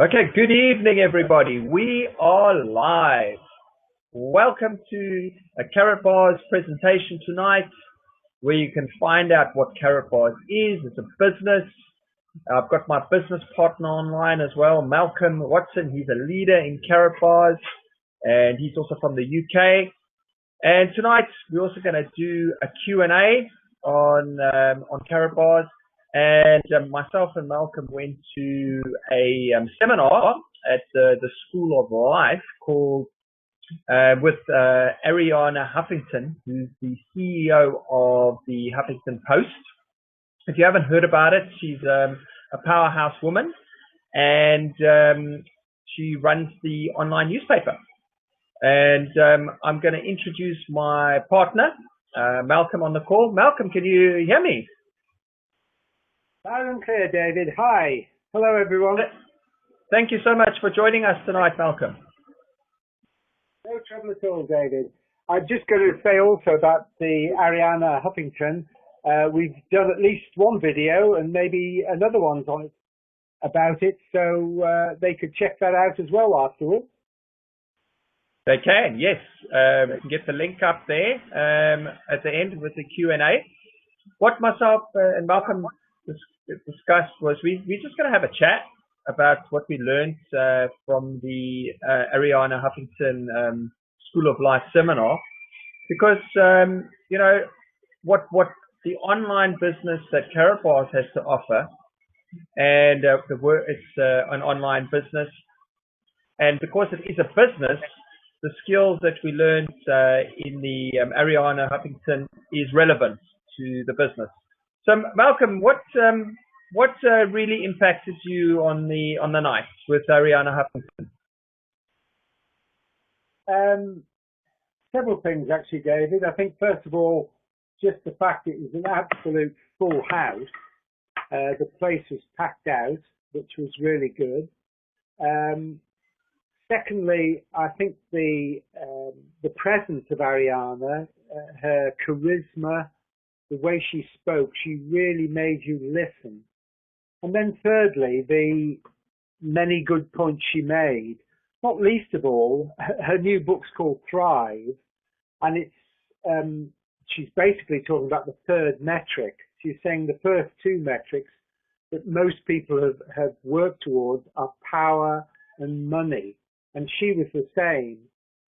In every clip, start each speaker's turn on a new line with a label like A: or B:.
A: Okay, good evening, everybody. We are live. Welcome to a Karatbars presentation tonight, where you can find out what Karatbars is. It's a business. I've got my business partner online as well, Malcolm Watson. He's a leader in Karatbars, and he's also from the UK. And tonight we're also going to do a Q&A on Karatbars. And myself and Malcolm went to a seminar at the School of Life called with Ariana Huffington, who's the CEO of the Huffington Post. If you haven't heard about it, she's a powerhouse woman, and she runs the online newspaper. And I'm going to introduce my partner, Malcolm, on the call. Malcolm, can you hear me?
B: Loud and clear, David. Hi. Hello, everyone.
A: Thank you so much for joining us tonight, Malcolm.
B: No trouble at all, David. I'm just going to say also about the Ariana Huffington. We've done at least one video and maybe another one's on it about it, so they could check that out as well afterwards.
A: They can, yes. You can get the link up there at the end with the Q&A. What myself and Malcolm discussed was we're just going to have a chat about what we learned from the Ariana Huffington School of Life seminar, because you know what the online business that Karatbars has to offer, and it's an online business, and because it is a business, the skills that we learned in the Ariana Huffington is relevant to the business. So, Malcolm, what really impacted you on the night with Ariana Huffington?
B: Several things, actually, David. I think, first of all, just the fact it was an absolute full house. The place was packed out, which was really good. Secondly, I think the presence of Ariana, her charisma, the way she spoke, she really made you listen. And then thirdly, the many good points she made, not least of all, her new book's called Thrive, and it's she's basically talking about the third metric. She's saying the first two metrics that most people have worked towards are power and money, and she was the same.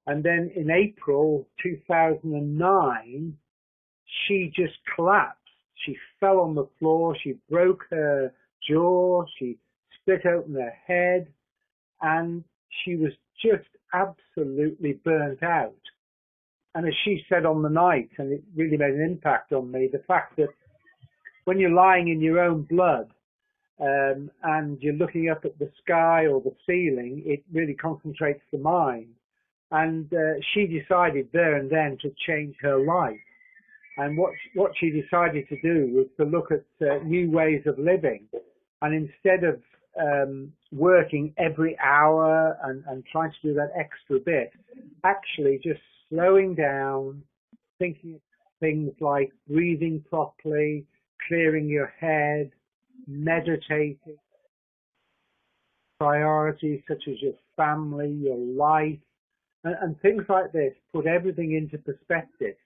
B: And then in April 2009, she just collapsed. She fell on the floor. She broke her jaw. She split open her head, and she was just absolutely burnt out. And as she said on the night, and it really made an impact on me, the fact that when you're lying in your own blood and you're looking up at the sky or the ceiling, it really concentrates the mind. And she decided there and then to change her life. And what she decided to do was to look at new ways of living. And instead of working every hour and trying to do that extra bit, actually just slowing down, thinking of things like breathing properly, clearing your head, meditating, priorities such as your family, your life, and things like this, put everything into perspective.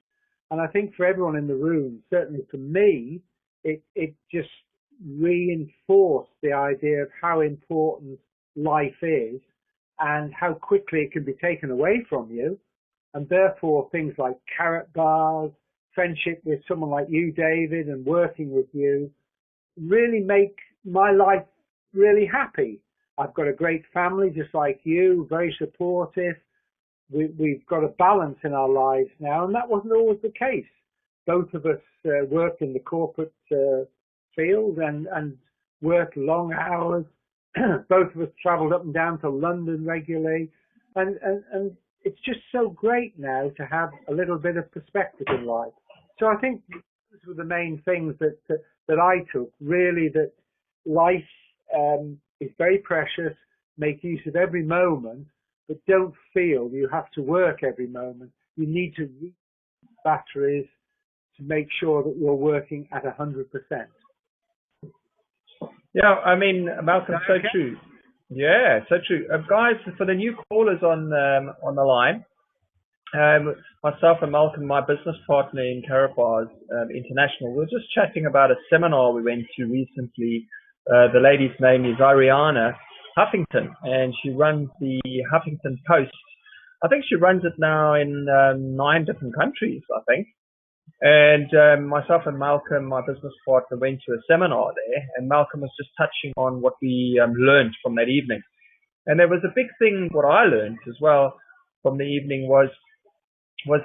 B: And I think for everyone in the room, certainly for me, it just reinforced the idea of how important life is and how quickly it can be taken away from you. And therefore, things like Karatbars, friendship with someone like you, David, and working with you really make my life really happy. I've got a great family just like you, very supportive. We've got a balance in our lives now, and that wasn't always the case. Both of us worked in the corporate field and worked long hours. Both of us travelled up and down to London regularly, and it's just so great now to have a little bit of perspective in life. So I think those were the main things that I took, really, that life is very precious, make use of every moment, but don't feel you have to work every moment. You need to reach batteries to make sure that you're working at 100%.
A: Yeah, I mean, Malcolm, so true. Yeah, so true. Guys, for the new callers on the line, myself and Malcolm, my business partner in Karatbars International, we were just chatting about a seminar we went to recently. The lady's name is Ariana Huffington, and she runs the Huffington Post. I think she runs it now in 9 different countries, I think. And myself and Malcolm, my business partner, went to a seminar there, and Malcolm was just touching on what we learned from that evening. And there was a big thing, what I learned as well from the evening was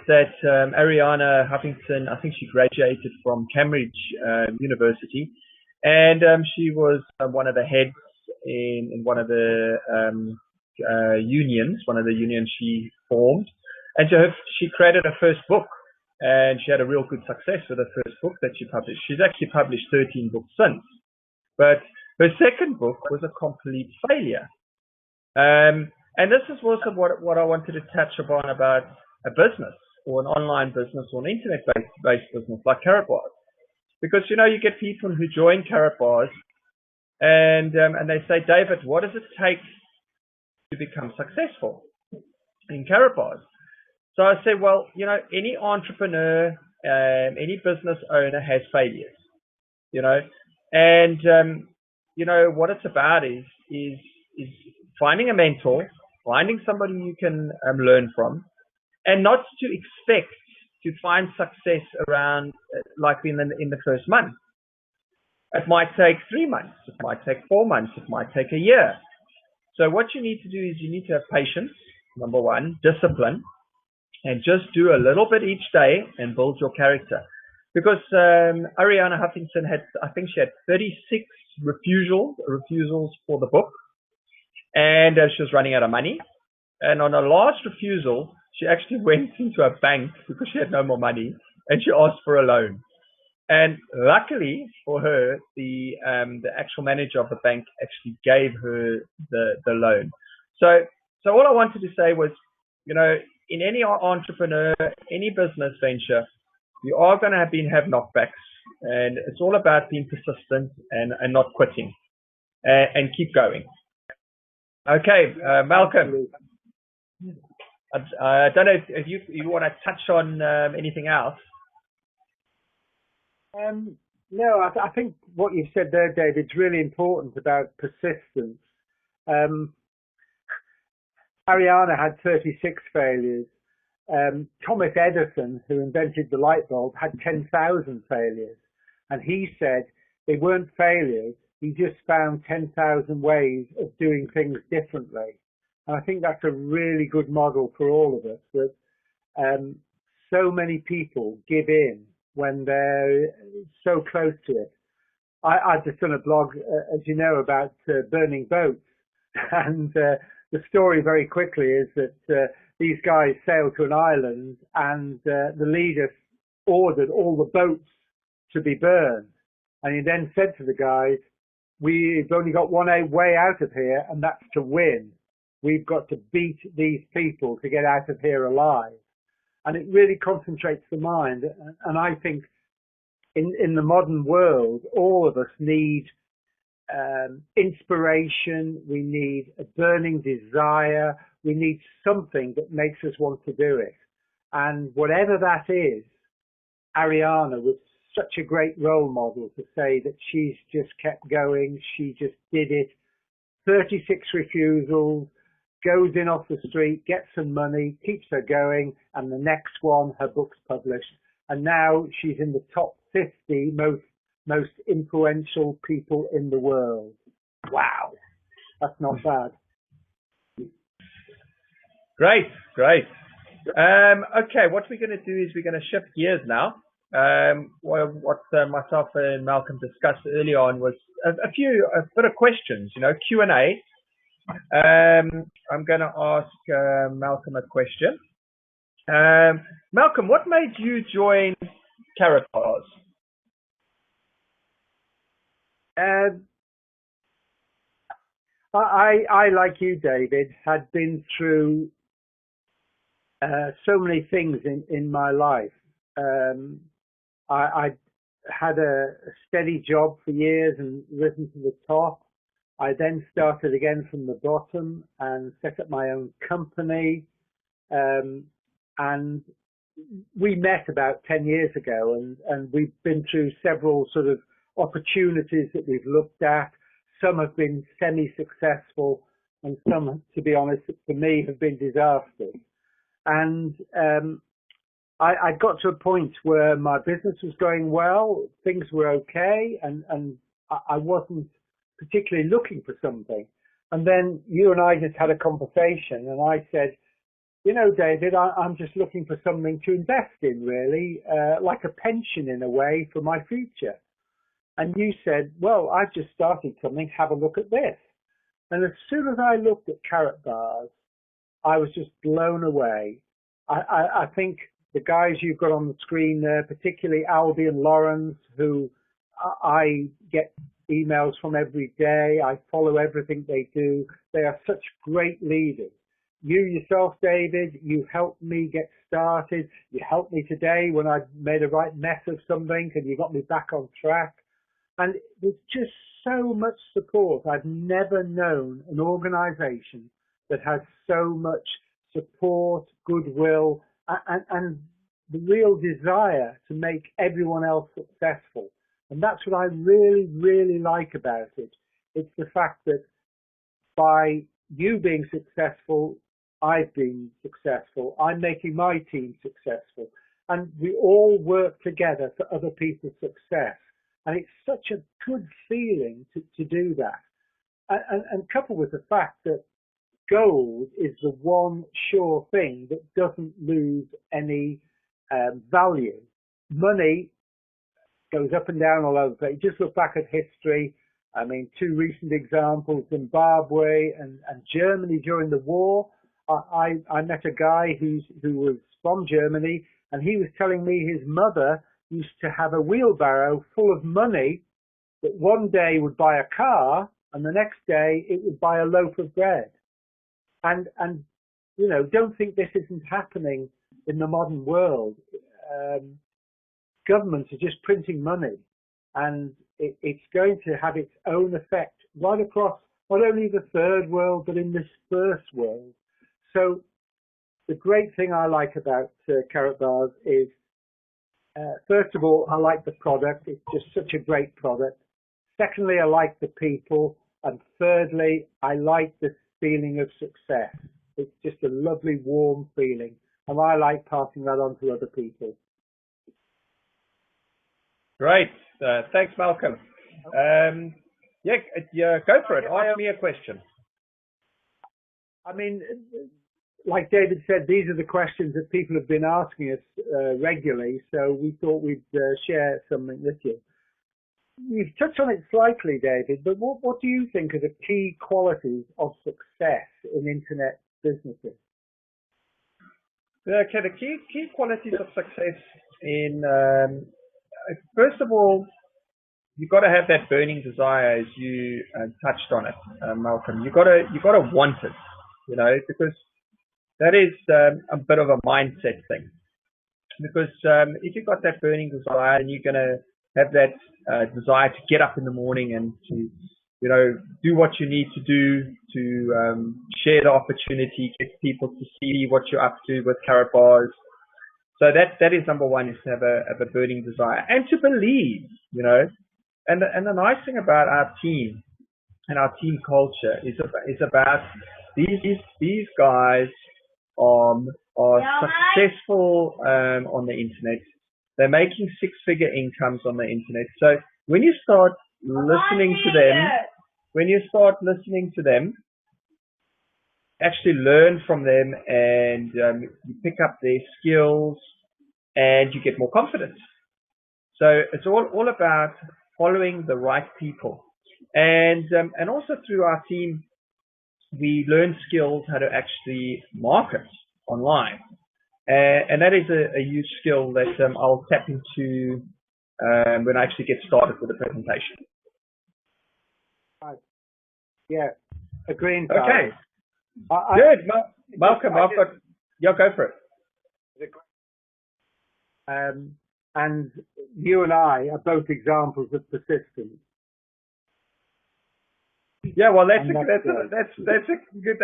A: that Ariana Huffington, I think she graduated from Cambridge University, and she was one of the heads in one of the unions, one of the unions she formed, and she created her first book, and she had a real good success with her first book that she published. She's actually published 13 books since, but her second book was a complete failure. And this is also what I wanted to touch upon about a business or an online business or an internet-based business like Karatbars. Because, you get people who join Karatbars and they say, David, what does it take to become successful in Karatbars? So I say, well, any entrepreneur, any business owner has failures, and, what it's about is finding a mentor, finding somebody you can learn from, and not to expect to find success around like in the first month. It might take 3 months, it might take 4 months, it might take a year. So what you need to do is you need to have patience, number one, discipline, and just do a little bit each day and build your character. Because Ariana Huffington I think she had 36 refusals for the book, and she was running out of money. And on her last refusal, she actually went into a bank because she had no more money, and she asked for a loan. And luckily for her, the actual manager of the bank actually gave her the loan. So all I wanted to say was, in any entrepreneur, any business venture, you are going to have knockbacks, and it's all about being persistent and not quitting, and keep going. Okay, Malcolm. I don't know if you want to touch on anything else.
B: No, I think what you've said there, David, is really important about persistence. Ariana had 36 failures. Thomas Edison, who invented the light bulb, had 10,000 failures. And he said they weren't failures. He just found 10,000 ways of doing things differently. And I think that's a really good model for all of us, that so many people give in when they're so close to it. I've just done a blog, as you know, about burning boats. And the story very quickly is that these guys sailed to an island, and the leader ordered all the boats to be burned. And he then said to the guys, we've only got one way out of here, and that's to win. We've got to beat these people to get out of here alive. And it really concentrates the mind. And I think in the modern world, all of us need inspiration. We need a burning desire. We need something that makes us want to do it. And whatever that is, Ariana was such a great role model to say that she's just kept going. She just did it. 36 refusals, goes in off the street, gets some money, keeps her going, and the next one, her book's published. And now she's in the top 50 most influential people in the world. Wow, that's not bad.
A: Great. Okay, what we're going to do is we're going to shift gears now. What myself and Malcolm discussed early on was a bit of questions, Q&A. I'm going to ask Malcolm a question. Malcolm, what made you join Karatbars?
B: I, like you, David, had been through so many things in my life. I had a steady job for years and risen to the top. I then started again from the bottom and set up my own company. And we met about 10 years ago, and we've been through several sort of opportunities that we've looked at. Some have been semi-successful, and some, to be honest, for me, have been disasters. And I got to a point where my business was going well, things were okay, and I wasn't particularly looking for something. And then you and I just had a conversation, and I said, you know, David, I'm just looking for something to invest in, really, like a pension in a way for my future. And you said, well, I've just started something, have a look at this. And as soon as I looked at Karatbars, I was just blown away. I think the guys you've got on the screen there, particularly Albie and Lawrence, who I get emails from every day. I follow everything they do. They are such great leaders. You yourself, David, you helped me get started. You helped me today when I made a right mess of something, and you got me back on track. And there's just so much support. I've never known an organization that has so much support, goodwill, and the real desire to make everyone else successful. And that's what I really, really like about it. It's the fact that by you being successful, I've been successful. I'm making my team successful. And we all work together for other people's success. And it's such a good feeling to do that. And coupled with the fact that gold is the one sure thing that doesn't lose any value. Money goes up and down all over the place. Just look back at history. I mean, two recent examples, Zimbabwe and Germany during the war. I met a guy who was from Germany, and he was telling me his mother used to have a wheelbarrow full of money that one day would buy a car, and the next day it would buy a loaf of bread. And you know, don't think this isn't happening in the modern world. Governments are just printing money, and it's going to have its own effect right across not only the third world, but in this first world. So the great thing I like about Karatbars is, first of all, I like the product. It's just such a great product. Secondly, I like the people. And thirdly, I like the feeling of success. It's just a lovely, warm feeling. And I like passing that on to other people.
A: Great. Thanks, Malcolm. Yeah, go for it. Ask me a question.
B: I mean, like David said, these are the questions that people have been asking us regularly, so we thought we'd share something with you. You've touched on it slightly, David, but what do you think are the key qualities of success in internet businesses?
A: Okay, the key qualities of success in, first of all, you've got to have that burning desire, as you touched on it, Malcolm. You've got to want it, you know, because that is a bit of a mindset thing. Because if you've got that burning desire, and you're going to have that desire to get up in the morning and to, you know, do what you need to do to share the opportunity, get people to see what you're up to with Karatbars. So that is number one, is to have a burning desire and to believe, you know. And the nice thing about our team and our team culture is about these guys are successful on the internet. They're making six-figure incomes on the internet. So when you start listening to them, actually learn from them, and you pick up their skills, and you get more confidence. So it's all about following the right people, and also through our team, we learn skills how to actually market online. And that is a huge skill that I'll tap into when I actually get started with the presentation.
B: Yeah, agreeing.
A: Okay. Good. Malcolm, yeah, go for it.
B: And you and I are both examples of persistence.
A: Yeah, well,
B: And that's great.
A: that's a good.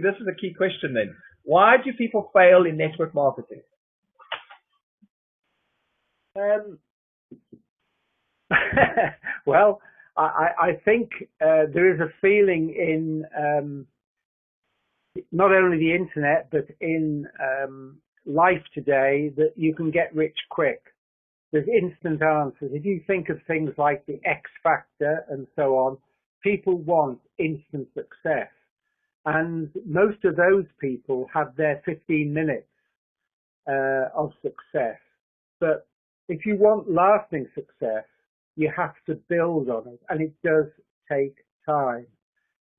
A: This is a key question then. Why do people fail in network marketing?
B: Well, I think there is a feeling in not only the internet but in life today that you can get rich quick. There's instant answers. If you think of things like the X Factor and so on, people want instant success. And most of those people have their 15 minutes of success. But if you want lasting success, you have to build on it, and it does take time.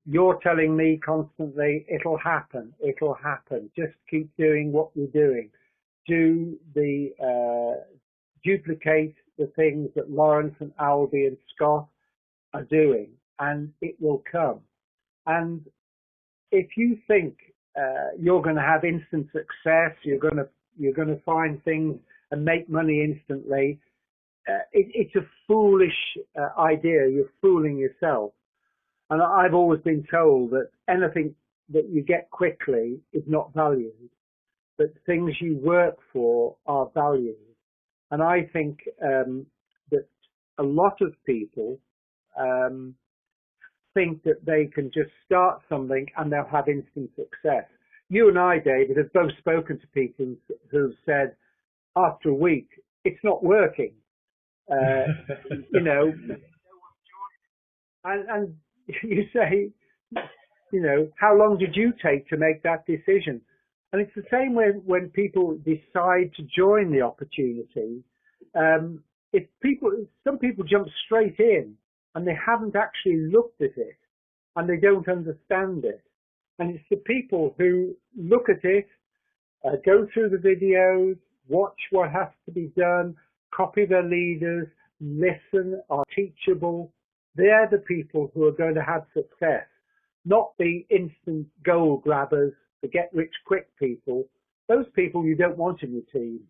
B: You're telling me constantly, it'll happen, it'll happen. Just keep doing what you're doing. Duplicate the things that Lawrence and Albie and Scott are doing, and it will come. And if you think you're going to have instant success, you're going to find things and make money instantly, it's a foolish idea. You're fooling yourself. And I've always been told that anything that you get quickly is not valued, but things you work for are valued. And I think that a lot of people think that they can just start something and they'll have instant success. You and I, David, have both spoken to people who've said after a week, it's not working. You know, and you say, you know, how long did you take to make that decision? And it's the same when people decide to join the opportunity. Some people jump straight in and they haven't actually looked at it and they don't understand it. And it's the people who look at it, go through the videos, watch what has to be done, copy their leaders, listen, are teachable. They're the people who are going to have success, not the instant goal grabbers, the get rich quick people. Those people you don't want in your team.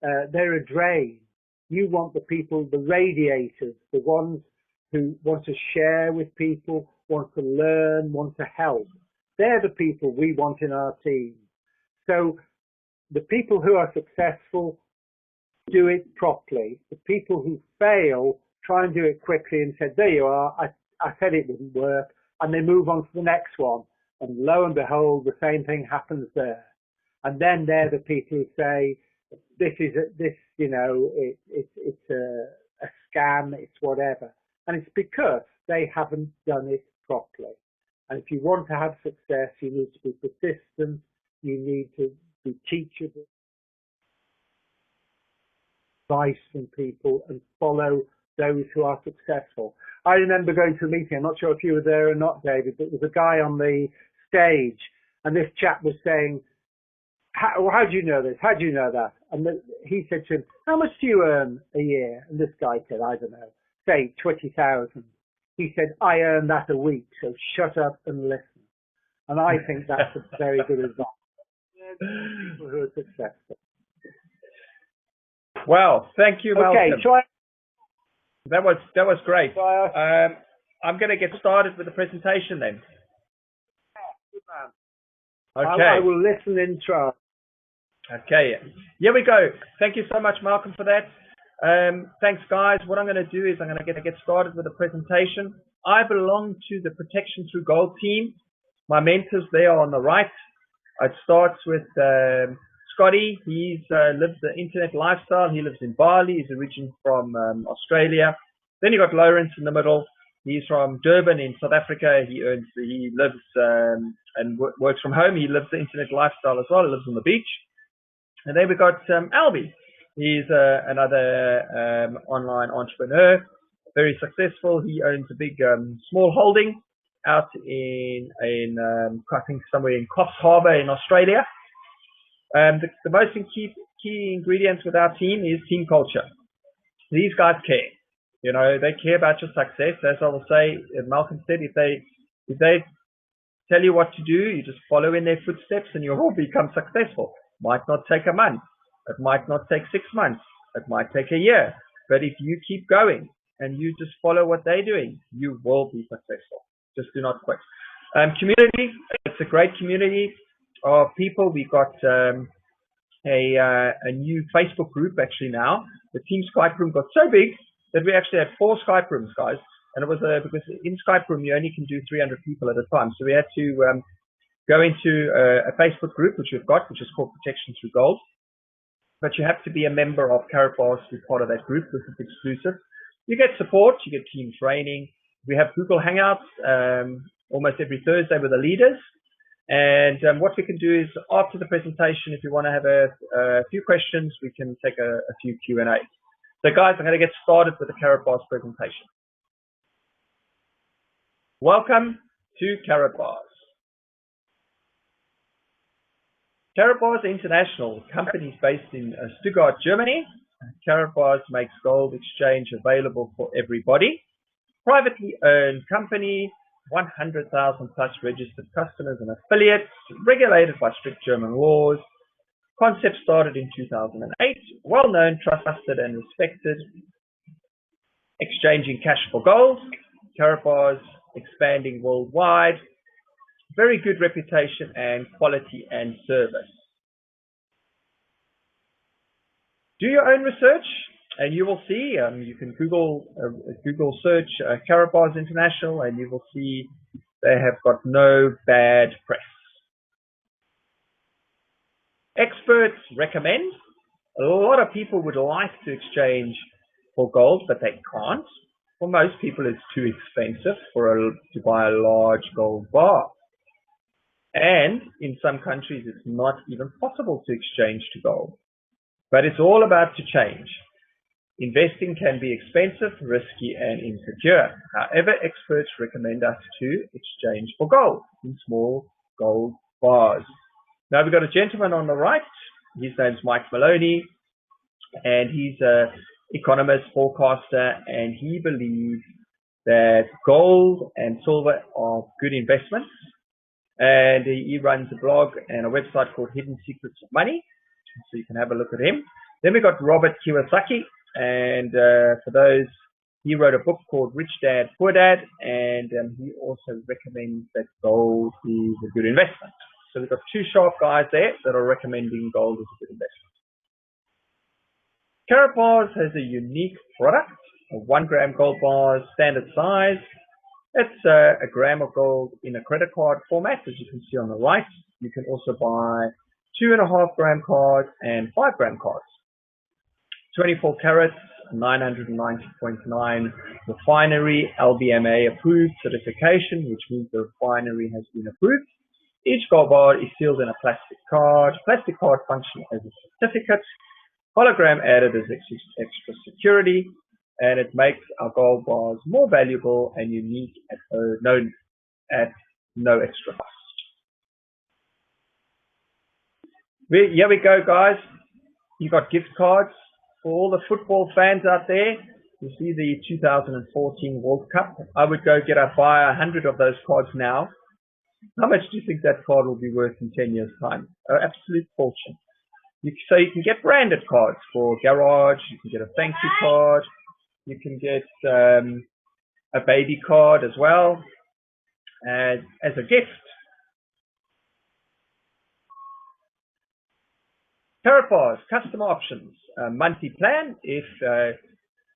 B: They're a drain. You want the people, the radiators, the ones who want to share with people, want to learn, want to help. They're the people we want in our team. So the people who are successful do it properly. The people who fail try and do it quickly and said, there you are, I said it wouldn't work, and they move on to the next one. And lo and behold, the same thing happens there. And then they're the people who say, it's a scam, it's whatever. And it's because they haven't done it properly. And if you want to have success, you need to be persistent, you need to be teachable, advice from people, and follow those who are successful. I remember going to a meeting, I'm not sure if you were there or not, David, but there was a guy on the stage, and this chap was saying, how do you know this? How do you know that? And he said to him, how much do you earn a year? And this guy said, I don't know, say 20,000. He said, I earn that a week, so shut up and listen. And I think that's a very good advice. People who are successful.
A: Well, thank you, Malcolm.
B: Okay,
A: that was great. I'm going to get started with the presentation then.
B: Good man.
A: Okay.
B: I will listen in try.
A: Okay. Here we go. Thank you so much, Malcolm, for that. Thanks, guys. What I'm going to do is I'm going to get started with the presentation. I belong to the Protection Through Gold team. My mentors there on the right. It starts with Scotty. He lives the internet lifestyle. He lives in Bali. He's originally from Australia. Then you got Lawrence in the middle. He's from Durban in South Africa. He lives and works from home. He lives the internet lifestyle as well. He lives on the beach. And then we got Albie. He's another online entrepreneur, very successful. He owns a big small holding out in I think somewhere in Coffs Harbour in Australia. The most key ingredients with our team is team culture. These guys care. You know, they care about your success. As I will say, Malcolm said, if they tell you what to do, you just follow in their footsteps and you will become successful. Might not take a month. It might not take 6 months. It might take a year. But if you keep going and you just follow what they're doing, you will be successful. Just do not quit. Community, it's a great community of people. We've got a new Facebook group actually now. The team Skype room got so big that we actually had 4 Skype rooms, guys. And it was because in Skype room you only can do 300 people at a time. So we had to go into a Facebook group, which we've got, which is called Protection Through Gold. But you have to be a member of Karatbars to be part of that group. This is exclusive. You get support, you get team training. We have Google Hangouts almost every Thursday with the leaders. And what we can do is after the presentation, if you want to have a few questions, we can take a few Q&As. So guys, I'm going to get started with the Karatbars presentation. Welcome to Karatbars. Karatbars International, company based in Stuttgart, Germany. Karatbars makes gold exchange available for everybody. Privately owned company, 100,000 plus registered customers and affiliates, regulated by strict German laws. Concept started in 2008, well-known, trusted and respected, exchanging cash for gold. Karatbars expanding worldwide, very good reputation and quality and service. Do your own research and you will see, you can Google search Karatbars International and you will see they have got no bad press. Experts recommend. A lot of people would like to exchange for gold, but they can't. For most people, it's too expensive to buy a large gold bar. And in some countries, it's not even possible to exchange to gold. But it's all about to change. Investing can be expensive, risky, and insecure. However, experts recommend us to exchange for gold in small gold bars. Now, we've got a gentleman on the right. His name's Mike Maloney, and he's an economist, forecaster, and he believes that gold and silver are good investments. And he runs a blog and a website called Hidden Secrets of Money, so you can have a look at him. Then we've got Robert Kiyosaki, and for those, he wrote a book called Rich Dad, Poor Dad, and he also recommends that gold is a good investment. So we've got 2 sharp guys there that are recommending gold as a good investment. Karatbars has a unique product, a 1 gram gold bar, standard size. It's a gram of gold in a credit card format, as you can see on the right. You can also buy 2.5 gram cards and 5 gram cards. 24 carats, 990.9 refinery, LBMA approved certification, which means the refinery has been approved. Each gold bar is sealed in a plastic card. Plastic card functions as a certificate. Hologram added as extra security, and it makes our gold bars more valuable and unique at no extra cost. Here we go, guys. You got gift cards for all the football fans out there. You see the 2014 World Cup. I would go buy 100 of those cards now. How much do you think that card will be worth in 10 years' time? An absolute fortune. So you can get branded cards for garage. You can get a thank you card. You can get a baby card as well as a gift. Karatbars, custom options, monthly plan. If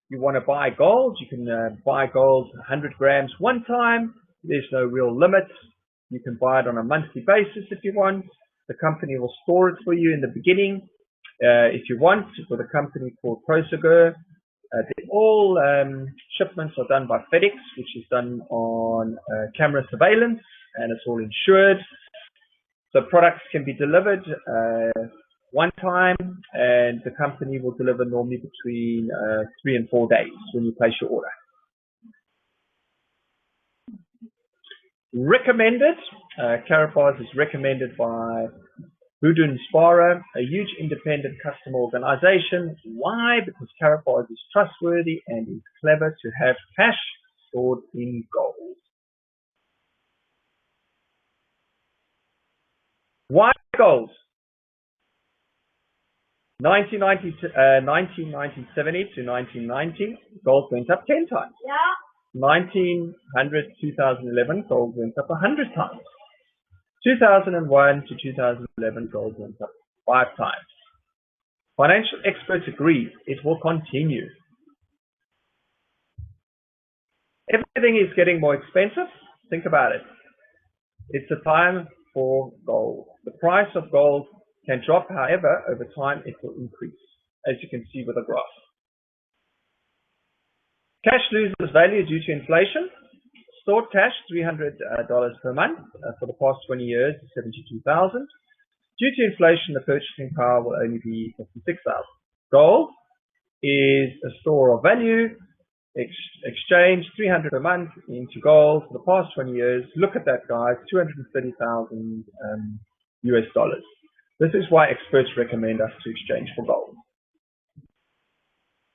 A: you want to buy gold, you can buy gold 100 grams one time. There's no real limit. You can buy it on a monthly basis if you want. The company will store it for you in the beginning if you want, with a company called Prosegur. All shipments are done by FedEx, which is done on camera surveillance, and it's all insured. So products can be delivered one time, and the company will deliver normally between 3 and 4 days when you place your order. Recommended. Karatbars is recommended by Budun Spara, a huge independent customer organization. Why? Because Karatbars is trustworthy and is clever to have cash stored in gold. Why gold? 1970 to 1990, gold went up 10 times.
C: Yeah.
A: 1900 to 2011, gold went up 100 times. 2001 to 2011, gold went up 5 times. Financial experts agree it will continue. Everything is getting more expensive. Think about it. It's a time for gold. The price of gold can drop, however, over time it will increase, as you can see with the graph. Cash loses value due to inflation. Stored cash, $300 per month for the past 20 years, $72,000. Due to inflation, the purchasing power will only be $56,000. Gold is a store of value. Exchange $300 a month into gold for the past 20 years. Look at that, guys, $230,000 US dollars. This is why experts recommend us to exchange for gold.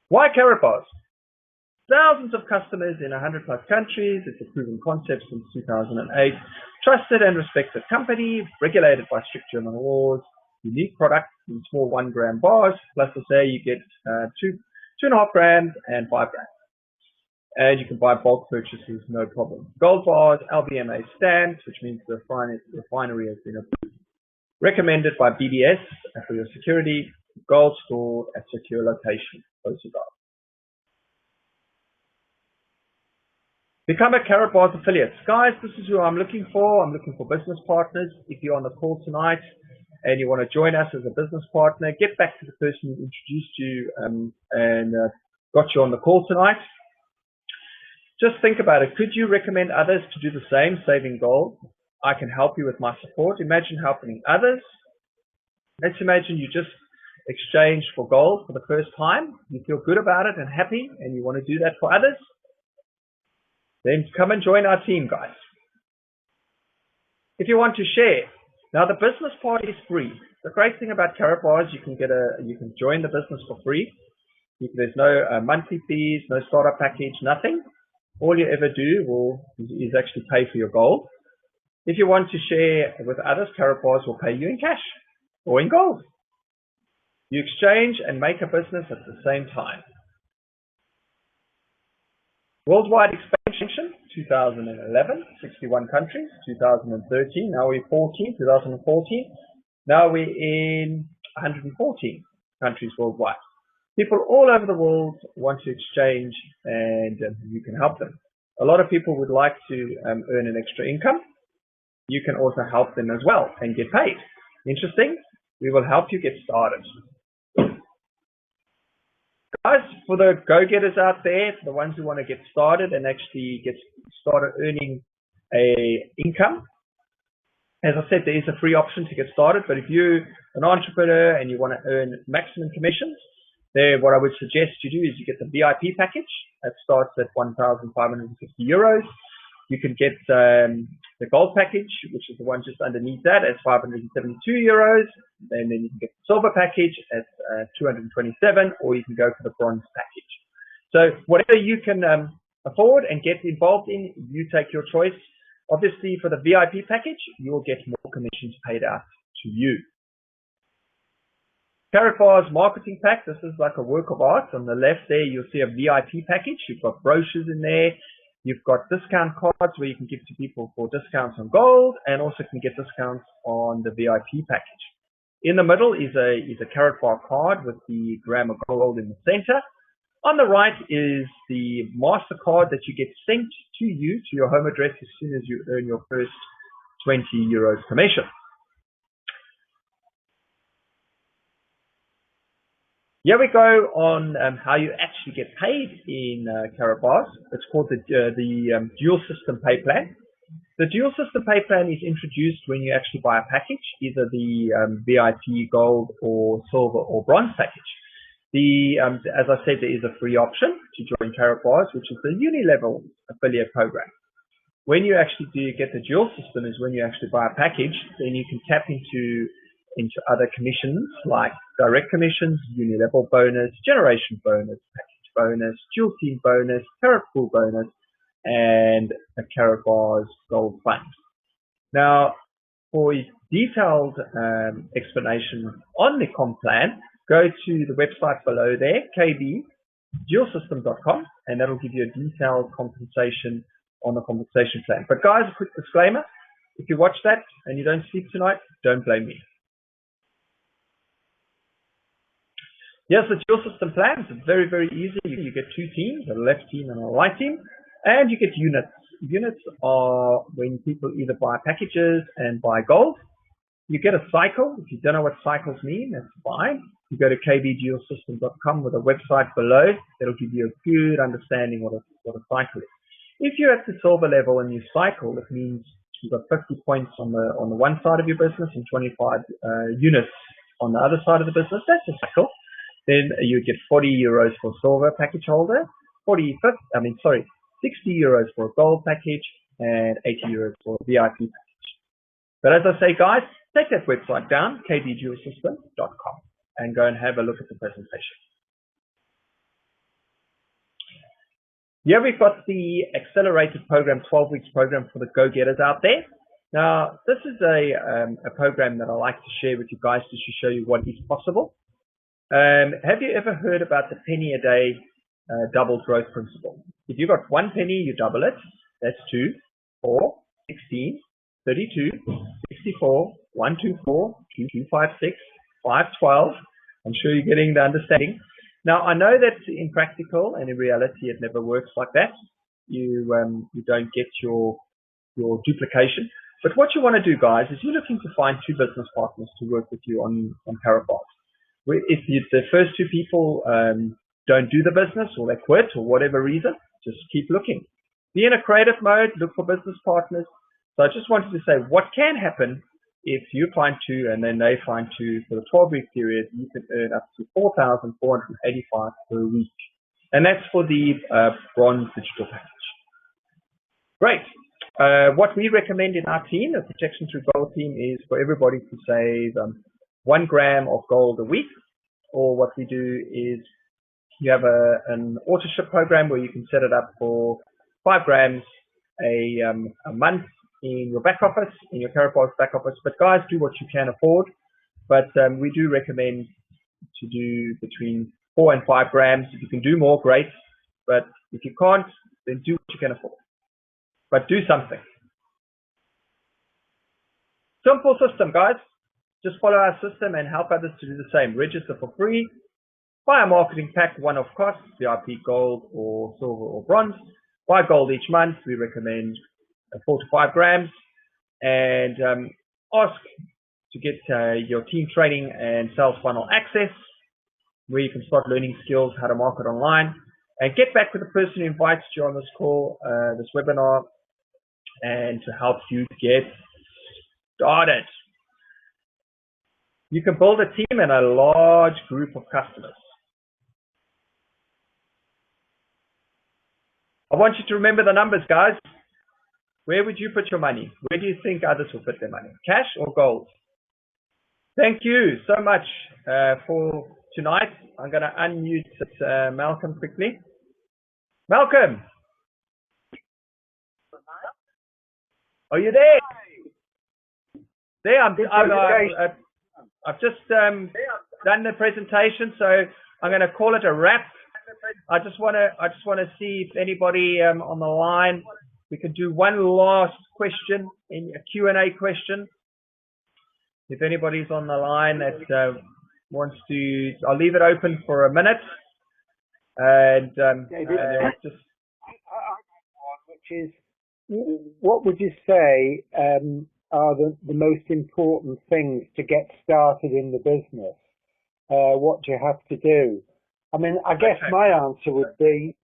A: Why Karatbars? Thousands of customers in 100 plus countries. It's a proven concept since 2008. Trusted and respected company, regulated by strict German laws. Unique product in small 1 gram bars. Plus, to say you get 2.5 grams and 5 grams. And you can buy bulk purchases, no problem. Gold bars, LBMA stamped, which means the refinery has been approved. Recommended by BBS for your security. Gold stored at secure location. Close your guard. Become a Karatbars affiliate. Guys, this is who I'm looking for. I'm looking for business partners. If you're on the call tonight and you want to join us as a business partner, get back to the person who introduced you and got you on the call tonight. Just think about it. Could you recommend others to do the same, saving gold? I can help you with my support. Imagine helping others. Let's imagine you just exchanged for gold for the first time. You feel good about it and happy, and you want to do that for others. Then come and join our team, guys. If you want to share, now the business part is free. The great thing about Karatbars, you can join the business for free. There's no monthly fees, no startup package, nothing. All you ever do is actually pay for your gold. If you want to share with others, Karatbars will pay you in cash or in gold. You exchange and make a business at the same time. Worldwide expansion, 2011, 61 countries, 2013, now we're 2014, now we're in 114 countries worldwide. People all over the world want to exchange, and you can help them. A lot of people would like to earn an extra income. You can also help them as well and get paid. Interesting? We will help you get started. Guys, for the go-getters out there, the ones who want to get started and actually get started earning a income, as I said, there is a free option to get started, but if you're an entrepreneur and you want to earn maximum commissions, then what I would suggest you do is you get the VIP package that starts at 1,550 euros. You can get the gold package, which is the one just underneath that, at 572 euros. And then you can get the silver package at 227, or you can go for the bronze package. So whatever you can afford and get involved in, you take your choice. Obviously, for the VIP package, you will get more commissions paid out to you. Karatbars marketing pack, this is like a work of art. On the left there, you'll see a VIP package. You've got brochures in there. You've got discount cards where you can give to people for discounts on gold, and also can get discounts on the VIP package. In the middle is a Karatbar card with the gram of gold in the center. On the right is the MasterCard that you get sent to you, to your home address, as soon as you earn your first 20 euros commission. Here we go on how you actually get paid in Karatbars. It's called the dual system pay plan. The dual system pay plan is introduced when you actually buy a package, either the VIP gold or silver or bronze package. As I said, there is a free option to join Karatbars, which is the uni-level affiliate program. When you actually do get the dual system is when you actually buy a package, then you can tap into other commissions like direct commissions, uni-level bonus, generation bonus, package bonus, dual team bonus, Karat pool bonus, and a Karatbars gold fund. Now, for a detailed explanation on the comp plan, go to the website below there, KB KBDealSystem.com, and that'll give you a detailed compensation on the compensation plan. But guys, a quick disclaimer: if you watch that and you don't sleep tonight, don't blame me. Yes, the Deal System plan. It's very, very easy. You get two teams, a left team and a right team, and you get units. Units are when people either buy packages and buy gold. You get a cycle. If you don't know what cycles mean, that's fine. You go to kbdealsystem.com with a website below. That'll give you a good understanding what a cycle is. If you're at the silver level and you cycle, it means you've got 50 points on the one side of your business and 25 units on the other side of the business. That's a cycle. Then you get 40 euros for a silver package holder, 60 euros for a gold package, and 80 euros for a VIP package. But as I say, guys, take that website down, kbdealsystem.com, and go and have a look at the presentation. Here we've got the accelerated program, 12 weeks program for the go-getters out there. Now, this is a program that I like to share with you guys just to show you what is possible. Have you ever heard about the penny a day double growth principle? If you've got 1 penny, you double it. That's 2, 4, 16, 32, 64, 124, 2256, 512. I'm sure you're getting the understanding. Now, I know that in practical and in reality, it never works like that. You don't get your duplication. But what you want to do, guys, is you're looking to find 2 business partners to work with you on Karatbars. If the first 2 people don't do the business or they quit or whatever reason, just keep looking. Be in a creative mode, look for business partners. So I just wanted to say what can happen if you find 2 and then they find 2 for the 12-week period. You can earn up to 4,485 per week. And that's for the bronze digital package. Great. What we recommend in our team, the Protection Through Gold team, is for everybody to save 1 gram of gold a week, or what we do is you have an auto ship program where you can set it up for 5 grams a month in your back office, in your Karatbars back office. But guys, do what you can afford. But we do recommend to do between 4 and 5 grams. If you can do more, great. But if you can't, then do what you can afford. But do something. Simple system, guys. Just follow our system and help others to do the same. Register for free. Buy a marketing pack, one-off cost, VIP gold or silver or bronze. Buy gold each month. We recommend 4 to 5 grams. And ask to get your team training and sales funnel access, where you can start learning skills, how to market online. And get back with the person who invites you on this call, this webinar, and to help you get started. You can build a team and a large group of customers. I want you to remember the numbers, guys. Where would you put your money? Where do you think others will put their money? Cash or gold? Thank you so much for tonight. I'm going to unmute Malcolm quickly. Malcolm, are you there? There, I've just done the presentation, so I'm going to call it a wrap. I just want to see if anybody on the line, we can do one last question, a Q&A question. If anybody's on the line that wants to, I'll leave it open for a minute. And
B: which is, what would you say are the most important things to get started in the business? What do you have to do? I mean, I guess my answer would be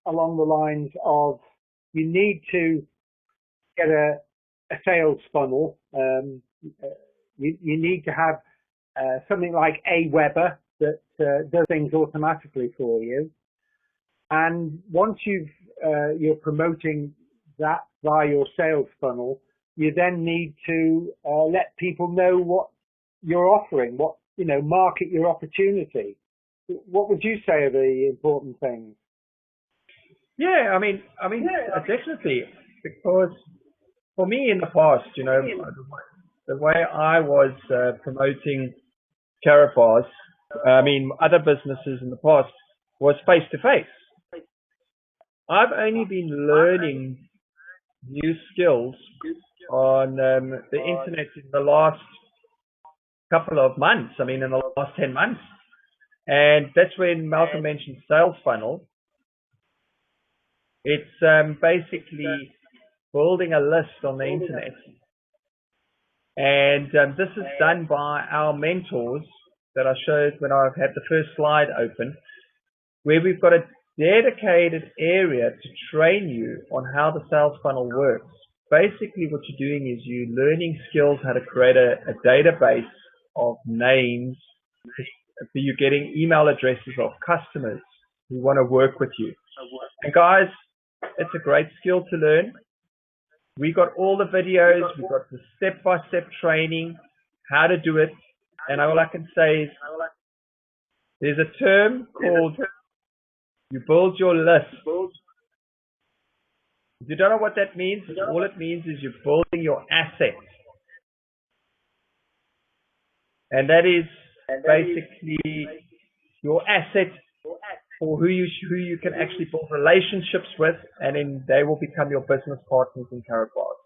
B: along the lines of you need to get a sales funnel. You need to have something like Aweber that does things automatically for you. And once you're promoting that via your sales funnel, you then need to let people know what you're offering, market your opportunity. What would you say are the important things?
A: Yeah, I mean, definitely, because for me in the past, the way I was promoting Karatbars, other businesses in the past was face to face. I've only been learning new skills on the internet in the last couple of months. I mean, in the last 10 months. And that's when Malcolm mentioned sales funnel. It's basically building a list on the internet. And this is done by our mentors that I showed when I've had the first slide open, where we've got a dedicated area to train you on how the sales funnel works. Basically, what you're doing is you're learning skills, how to create a database of names. So you're getting email addresses of customers who want to work with you. And guys, it's a great skill to learn. We got all the videos, we got the step-by-step training, how to do it. And all I can say is there's a term called you build your list. If you don't know what that means, all it means is you're building your asset. And that is basically your asset for who you can actually build relationships with, and then they will become your business partners in Karatbars.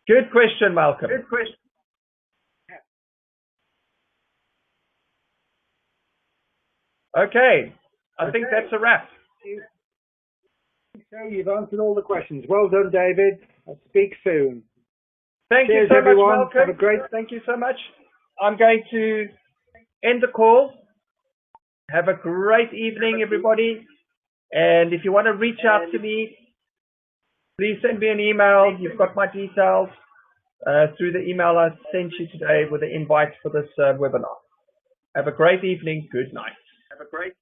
A: Good question, Malcolm. Good question. Okay, I think that's a wrap.
B: So you've answered all the questions. Well done, David. I'll speak soon.
A: Thank you so much, Malcolm. Have a great. Thank you so much. I'm going to end the call. Have a great evening, everybody. And if you want to reach out to me, please send me an email. You've got my details through the email I sent you today with the invite for this webinar. Have a great evening. Good night. Have a great